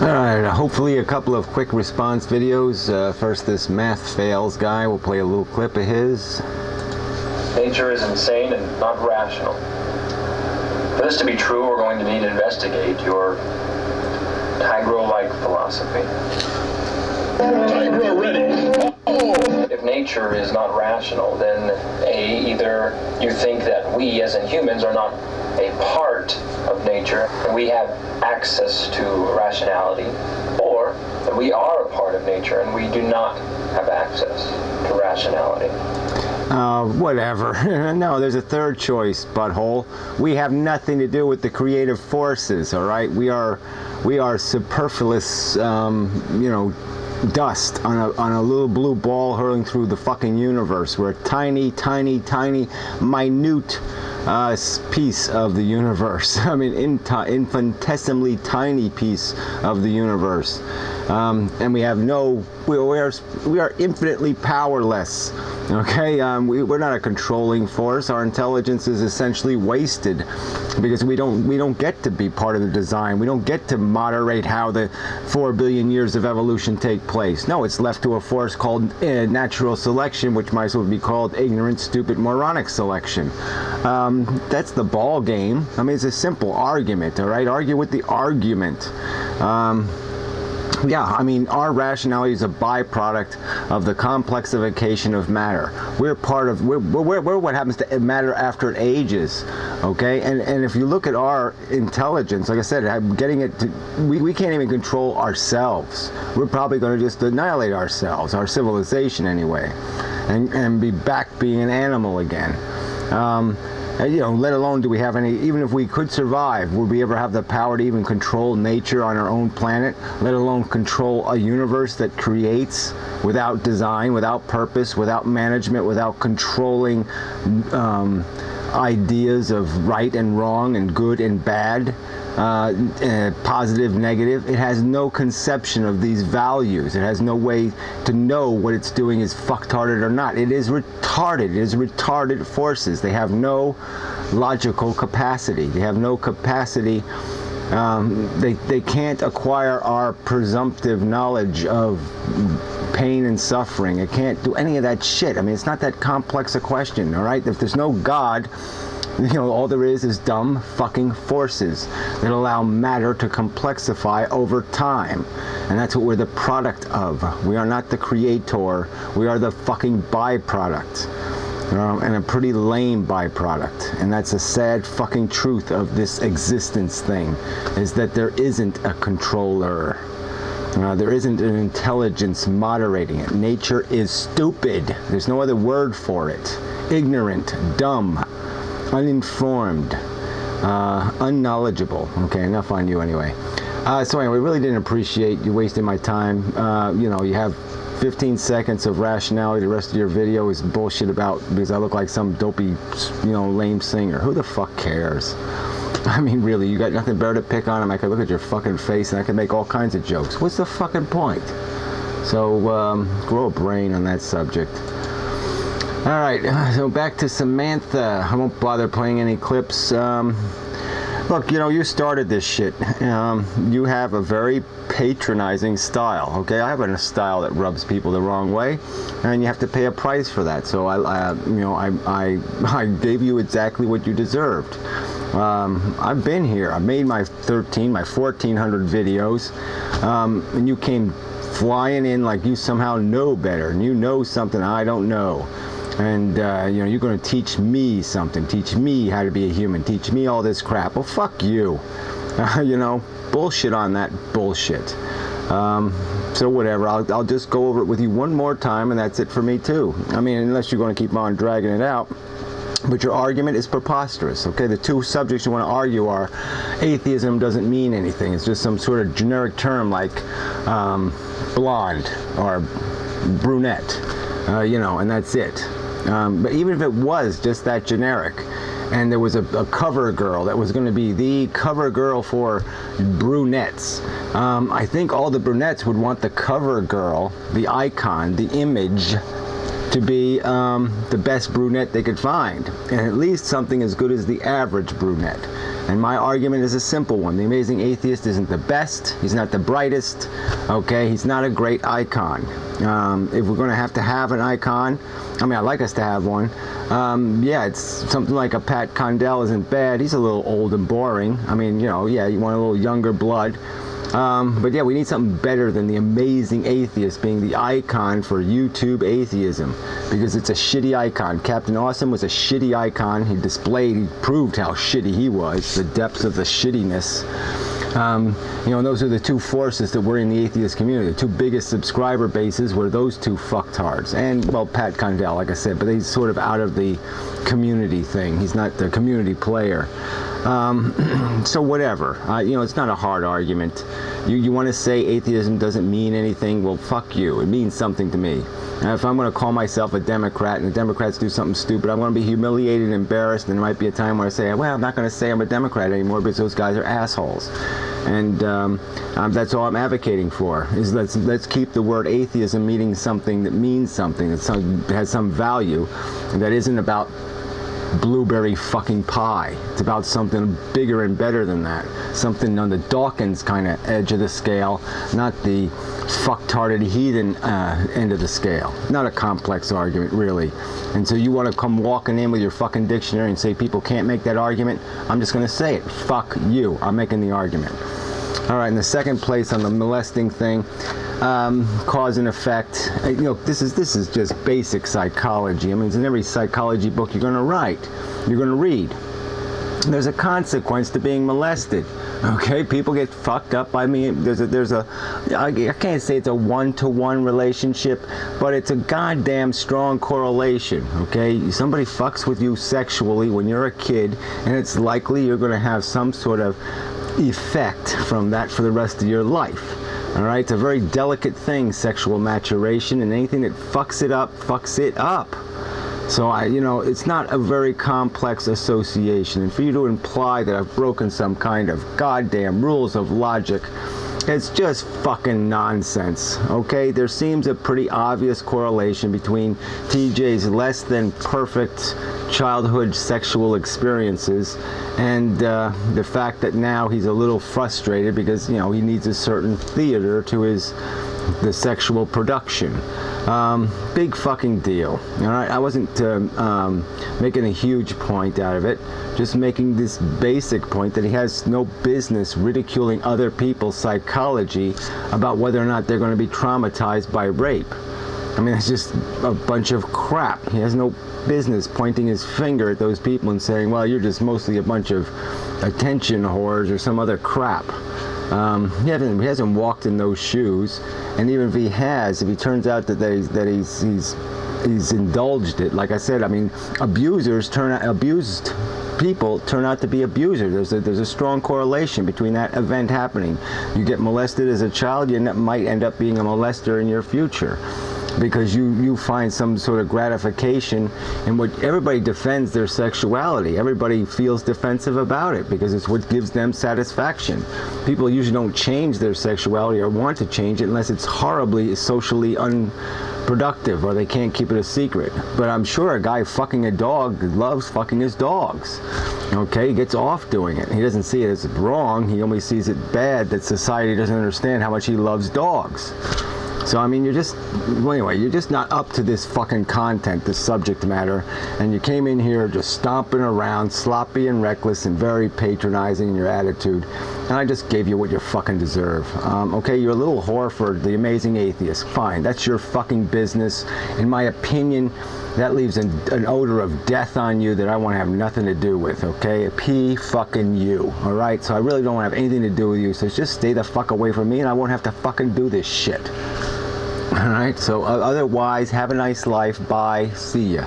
Alright, hopefully a couple of quick response videos. First, this math fails guy. We'll play a little clip of his. Nature is insane and not rational. For this to be true, we're going to need to investigate your Tigro-like philosophy. Tigro ready. If nature is not rational, then either you think that we as in humans are not a part of nature and we have access to rationality, or that we are a part of nature and we do not have access to rationality. Whatever. No, there's a third choice, butthole. We have nothing to do with the creative forces, all right? We are superfluous, dust on a little blue ball hurling through the fucking universe. We're a tiny, tiny, tiny, minute piece of the universe. I mean, infinitesimally tiny piece of the universe. And we have we are infinitely powerless. Okay, we're not a controlling force. Our intelligence is essentially wasted because we don't get to be part of the design. We don't get to moderate how the 4 billion years of evolution take place. No, it's left to a force called natural selection, which might as well be called ignorant, stupid, moronic selection. That's the ball game. I mean, it's a simple argument. All right, argue with the argument. Yeah, I mean, our rationality is a byproduct of the complexification of matter. We're what happens to matter after it ages, okay? And if you look at our intelligence, like I said, getting it to, we can't even control ourselves. We're probably going to just annihilate ourselves, our civilization anyway, and be back being an animal again. Let alone do we have any, even if we could survive, would we ever have the power to even control nature on our own planet, let alone control a universe that creates without design, without purpose, without management, without controlling ideas of right and wrong and good and bad, positive, negative. It has no conception of these values. It has no way to know what it's doing is fucktarded or not. It is retarded. It is retarded forces. They have no logical capacity. They have no capacity. They can't acquire our presumptive knowledge of pain and suffering. It can't do any of that shit. I mean, it's not that complex a question, all right? If there's no God, all there is dumb fucking forces that allow matter to complexify over time. And that's what we're the product of. We are not the creator. We are the fucking byproduct. And a pretty lame byproduct. And that's a sad fucking truth of this existence thing, is that there isn't a controller. There isn't an intelligence moderating it. Nature is stupid. There's no other word for it. Ignorant, dumb, uninformed, unknowledgeable. Okay, enough on you anyway. So anyway, really didn't appreciate you wasting my time. You have 15 seconds of rationality. The rest of your video is bullshit about because I look like some dopey, lame singer. Who the fuck cares? I mean, really, you got nothing better to pick on him. I could look at your fucking face and I could make all kinds of jokes. What's the fucking point? So, grow a brain on that subject. Alright, so back to Samantha. I won't bother playing any clips. Look, you started this shit. You have a very patronizing style, okay? I have a style that rubs people the wrong way, and you have to pay a price for that. So I gave you exactly what you deserved. I've been here. I made my 1,400 videos, and you came flying in like you somehow know better, and you know something I don't know. And, you're going to teach me something, teach me how to be a human, teach me all this crap. Well, fuck you. Bullshit on that bullshit. So whatever, I'll just go over it with you one more time, and that's it for me too. I mean, unless you're going to keep on dragging it out. But your argument is preposterous, okay? The two subjects you want to argue are atheism doesn't mean anything. It's just some sort of generic term like blonde or brunette, and that's it. But even if it was just that generic, and there was a cover girl that was going to be the cover girl for brunettes, I think all the brunettes would want the cover girl, the icon, the image, to be the best brunette they could find, and at least something as good as the average brunette. And my argument is a simple one. The Amazing Atheist isn't the best. He's not the brightest. Okay, he's not a great icon. If we're going to have an icon, I mean, I'd like us to have one. Yeah, it's something like a Pat Condell isn't bad. He's a little old and boring. I mean, you know, yeah, you want a little younger blood. But yeah, we need something better than the Amazing Atheist being the icon for YouTube atheism, because it's a shitty icon. Captain Awesome was a shitty icon. He proved how shitty he was, the depths of the shittiness. You know, those are the two forces that were in the atheist community. The two biggest subscriber bases were those two fucktards. And, well, Pat Condell, like I said, but he's sort of out of the community thing. He's not the community player. So whatever. You know, it's not a hard argument. You want to say atheism doesn't mean anything? Well, fuck you. It means something to me. And if I'm going to call myself a Democrat and the Democrats do something stupid, I'm going to be humiliated and embarrassed, and there might be a time where I say, well, I'm not going to say I'm a Democrat anymore because those guys are assholes. And that's all I'm advocating for, is let's keep the word atheism meaning something that means something, that has some value, and that isn't about blueberry fucking pie. It's about something bigger and better than that. Something on the Dawkins kind of edge of the scale, not the fucktarded heathen end of the scale. Not a complex argument, really. And so you want to come walking in with your fucking dictionary and say people can't make that argument? I'm just going to say it. Fuck you. I'm making the argument. All right, in the second place on the molesting thing, cause and effect. You know, this is just basic psychology. I mean, it's in every psychology book you're going to write, you're going to read. There's a consequence to being molested. Okay, people get fucked up. I mean, I can't say it's a one-to-one relationship, but it's a goddamn strong correlation. Okay, somebody fucks with you sexually when you're a kid, and it's likely you're going to have some sort of effect from that for the rest of your life. All right, it's a very delicate thing, sexual maturation, and anything that fucks it up. So you know, it's not a very complex association, and for you to imply that I've broken some kind of goddamn rules of logic, it's just fucking nonsense. Okay, there seems a pretty obvious correlation between TJ's less than perfect childhood sexual experiences and the fact that now he's a little frustrated because, you know, he needs a certain theater to the sexual production. Big fucking deal. All right, I wasn't making a huge point out of it, just making this basic point that he has no business ridiculing other people's psychology about whether or not they're going to be traumatized by rape. I mean, it's just a bunch of crap. He has no business pointing his finger at those people and saying, well, you're just mostly a bunch of attention whores or some other crap. He hasn't walked in those shoes, and even if he has, if he turns out that he's indulged it, like I said, I mean, abused people turn out to be abusers. There's a strong correlation between that event happening. You get molested as a child, you might end up being a molester in your future, because you find some sort of gratification in what everybody defends their sexuality. Everybody feels defensive about it because it's what gives them satisfaction. People usually don't change their sexuality or want to change it unless it's horribly socially unproductive or they can't keep it a secret. But I'm sure a guy fucking a dog loves fucking his dogs. Okay, he gets off doing it. He doesn't see it as wrong. He only sees it bad that society doesn't understand how much he loves dogs. So, I mean, you're just not up to this fucking content, this subject matter, and you came in here just stomping around, sloppy and reckless and very patronizing in your attitude, and I just gave you what you fucking deserve. Okay, you're a little whore for the Amazing Atheist. Fine, that's your fucking business. In my opinion, that leaves an odor of death on you that I want to have nothing to do with, okay? P fucking you, all right? So I really don't want to have anything to do with you, so just stay the fuck away from me and I won't have to fucking do this shit. All right, so otherwise, have a nice life. Bye. See ya.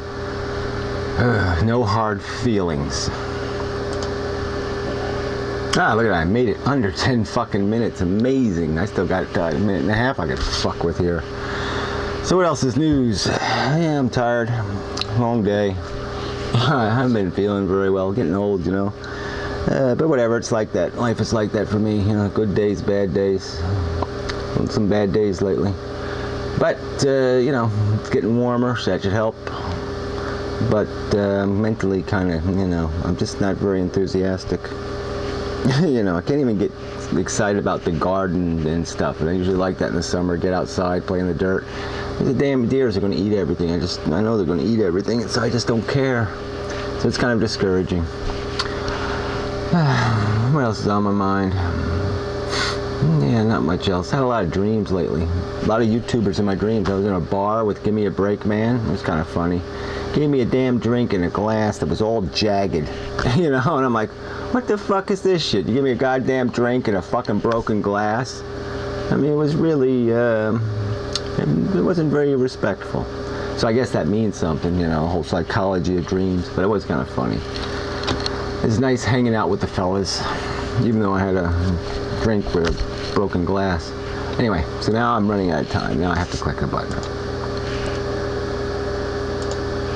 No hard feelings. Ah, look at that. I made it under 10 fucking minutes. Amazing. I still got a minute and a half I could fuck with here. So what else is news? Yeah, I'm tired. Long day. I haven't been feeling very well. Getting old, you know. But whatever, it's like that. Life is like that for me. You know, good days, bad days. Some bad days lately. But, you know, it's getting warmer, so that should help. But mentally, kind of, you know, I'm just not very enthusiastic. You know, I can't even get excited about the garden and stuff. And I usually like that in the summer, get outside, play in the dirt. The damn deers are going to eat everything. I know they're going to eat everything, and so I just don't care. So it's kind of discouraging. What else is on my mind? Yeah, not much else. I had a lot of dreams lately. A lot of YouTubers in my dreams. I was in a bar with Give Me a Break Man. It was kind of funny. Gave me a damn drink in a glass that was all jagged. You know, and I'm like, what the fuck is this shit? You give me a goddamn drink in a fucking broken glass? I mean, it was really, it wasn't very respectful. So I guess that means something, you know, whole psychology of dreams, but it was kind of funny. It's nice hanging out with the fellas, even though I had a drink with a broken glass. Anyway, so now I'm running out of time. Now I have to click a button.